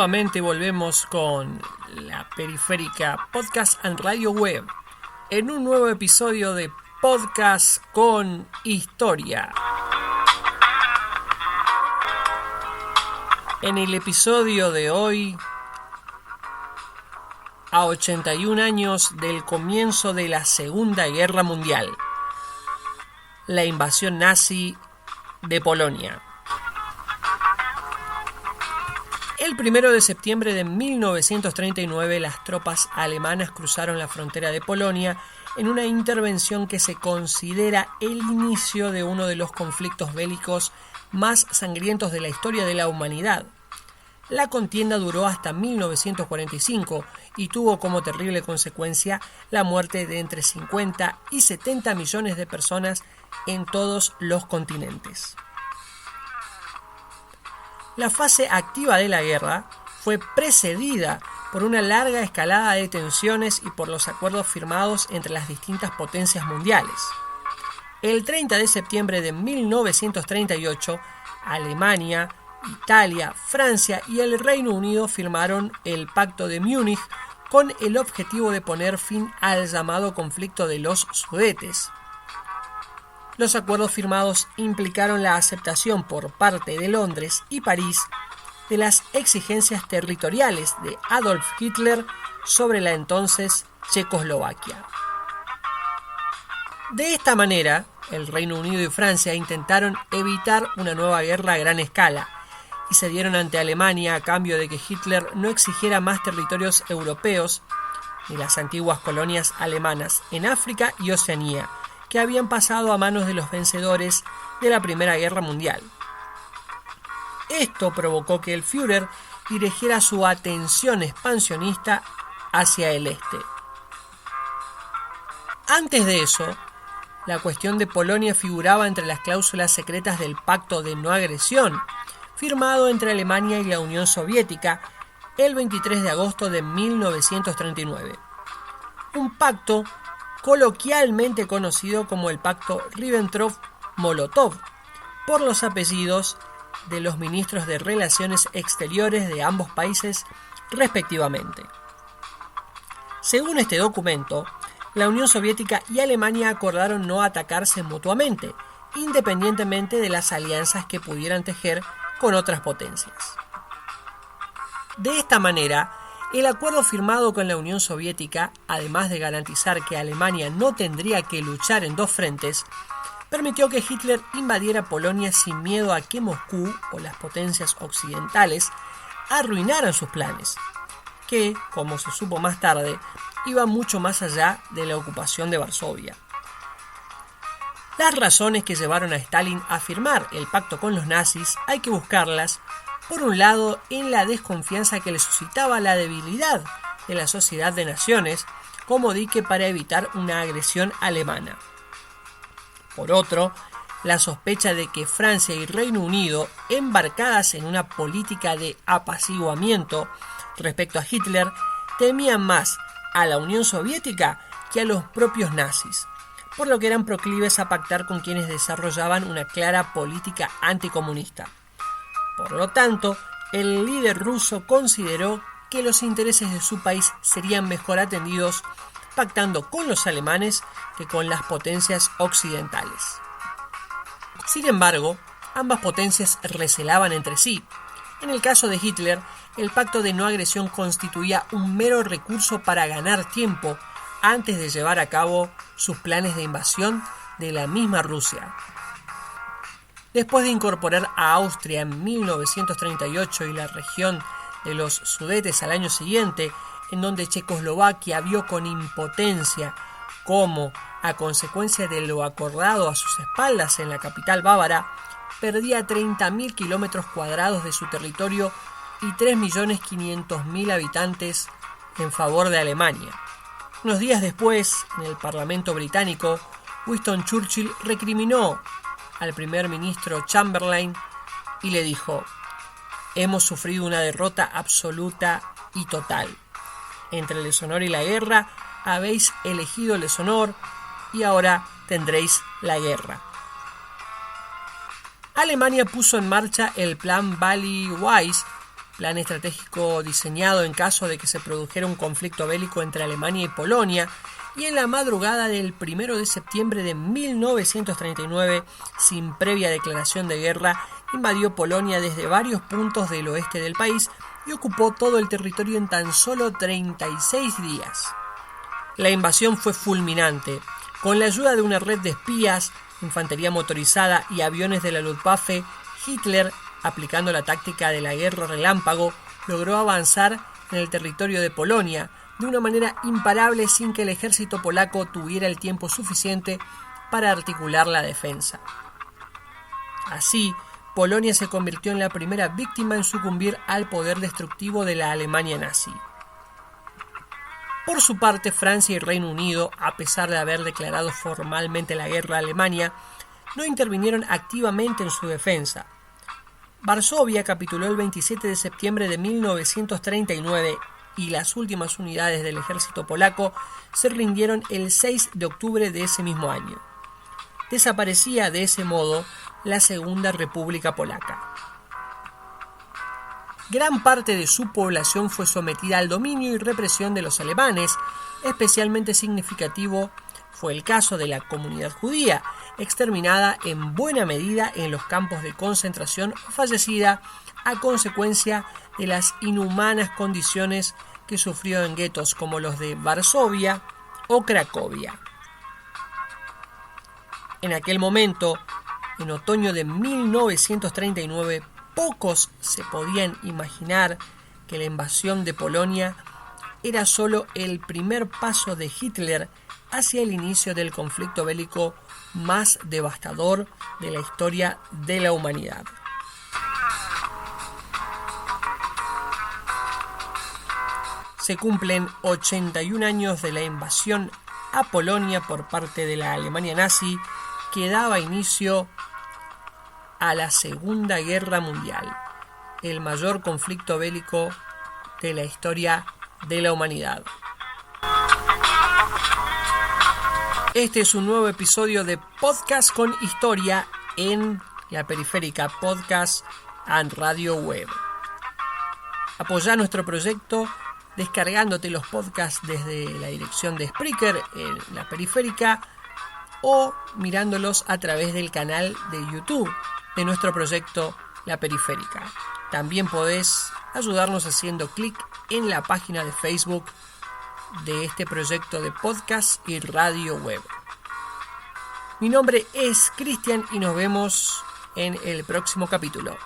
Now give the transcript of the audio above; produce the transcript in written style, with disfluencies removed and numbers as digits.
nuevamente volvemos con la Periférica Podcast and Radio Web en un nuevo episodio de Podcast con Historia. En el episodio de hoy, a 81 años del comienzo de la Segunda Guerra Mundial, la invasión nazi de Polonia. El 1 de septiembre de 1939, las tropas alemanas cruzaron la frontera de Polonia en una intervención que se considera el inicio de uno de los conflictos bélicos más sangrientos de la historia de la humanidad. La contienda duró hasta 1945 y tuvo como terrible consecuencia la muerte de entre 50 y 70 millones de personas en todos los continentes. La fase activa de la guerra fue precedida por una larga escalada de tensiones y por los acuerdos firmados entre las distintas potencias mundiales. El 30 de septiembre de 1938, Alemania, Italia, Francia y el Reino Unido firmaron el Pacto de Múnich con el objetivo de poner fin al llamado conflicto de los Sudetes. Los acuerdos firmados implicaron la aceptación por parte de Londres y París de las exigencias territoriales de Adolf Hitler sobre la entonces Checoslovaquia. De esta manera, el Reino Unido y Francia intentaron evitar una nueva guerra a gran escala y cedieron ante Alemania a cambio de que Hitler no exigiera más territorios europeos ni las antiguas colonias alemanas en África y Oceanía, que habían pasado a manos de los vencedores de la Primera Guerra Mundial. Esto provocó que el Führer dirigiera su atención expansionista hacia el este. Antes de eso, la cuestión de Polonia figuraba entre las cláusulas secretas del Pacto de No Agresión, firmado entre Alemania y la Unión Soviética el 23 de agosto de 1939. Un pacto coloquialmente conocido como el Pacto Ribbentrop-Molotov, por los apellidos de los ministros de Relaciones Exteriores de ambos países respectivamente. Según este documento, la Unión Soviética y Alemania acordaron no atacarse mutuamente, independientemente de las alianzas que pudieran tejer con otras potencias. De esta manera, el acuerdo firmado con la Unión Soviética, además de garantizar que Alemania no tendría que luchar en dos frentes, permitió que Hitler invadiera Polonia sin miedo a que Moscú o las potencias occidentales arruinaran sus planes, que, como se supo más tarde, iba mucho más allá de la ocupación de Varsovia. Las razones que llevaron a Stalin a firmar el pacto con los nazis hay que buscarlas, por un lado, en la desconfianza que le suscitaba la debilidad de la Sociedad de Naciones como dique para evitar una agresión alemana. Por otro, la sospecha de que Francia y Reino Unido, embarcadas en una política de apaciguamiento respecto a Hitler, temían más a la Unión Soviética que a los propios nazis, por lo que eran proclives a pactar con quienes desarrollaban una clara política anticomunista. Por lo tanto, el líder ruso consideró que los intereses de su país serían mejor atendidos pactando con los alemanes que con las potencias occidentales. Sin embargo, ambas potencias recelaban entre sí. En el caso de Hitler, el pacto de no agresión constituía un mero recurso para ganar tiempo antes de llevar a cabo sus planes de invasión de la misma Rusia. Después de incorporar a Austria en 1938 y la región de los Sudetes al año siguiente, en donde Checoslovaquia vio con impotencia cómo, a consecuencia de lo acordado a sus espaldas en la capital bávara, perdía 30.000 kilómetros cuadrados de su territorio y 3.500.000 habitantes en favor de Alemania. Unos días después, en el Parlamento británico, Winston Churchill recriminó al primer ministro Chamberlain y le dijo: «Hemos sufrido una derrota absoluta y total. Entre el deshonor y la guerra habéis elegido el deshonor y ahora tendréis la guerra». Alemania puso en marcha el Plan Bally-Weiss plan estratégico diseñado en caso de que se produjera un conflicto bélico entre Alemania y Polonia, y en la madrugada del 1 de septiembre de 1939, sin previa declaración de guerra, invadió Polonia desde varios puntos del oeste del país y ocupó todo el territorio en tan solo 36 días. La invasión fue fulminante. Con la ayuda de una red de espías, infantería motorizada y aviones de la Luftwaffe, Hitler, aplicando la táctica de la guerra relámpago, logró avanzar en el territorio de Polonia de una manera imparable sin que el ejército polaco tuviera el tiempo suficiente para articular la defensa. Así, Polonia se convirtió en la primera víctima en sucumbir al poder destructivo de la Alemania nazi. Por su parte, Francia y Reino Unido, a pesar de haber declarado formalmente la guerra a Alemania, no intervinieron activamente en su defensa. Varsovia capituló el 27 de septiembre de 1939 y las últimas unidades del ejército polaco se rindieron el 6 de octubre de ese mismo año. Desaparecía de ese modo la Segunda República Polaca. Gran parte de su población fue sometida al dominio y represión de los alemanes. Especialmente significativo fue el caso de la comunidad judía, exterminada en buena medida en los campos de concentración o fallecida a consecuencia de las inhumanas condiciones que sufrió en guetos como los de Varsovia o Cracovia. En aquel momento, en otoño de 1939, pocos se podían imaginar que la invasión de Polonia era solo el primer paso de Hitler hacia el inicio del conflicto bélico más devastador de la historia de la humanidad. Se cumplen 81 años de la invasión a Polonia por parte de la Alemania nazi, que daba inicio a la Segunda Guerra Mundial, el mayor conflicto bélico de la historia de la humanidad. Este es un nuevo episodio de Podcast con Historia en La Periférica Podcast and Radio Web. Apoyá nuestro proyecto descargándote los podcasts desde la dirección de Spreaker en La Periférica o mirándolos a través del canal de YouTube de nuestro proyecto La Periférica. También podés ayudarnos haciendo clic en la página de Facebook de este proyecto de podcast y radio web. Mi nombre es Cristian y nos vemos en el próximo capítulo.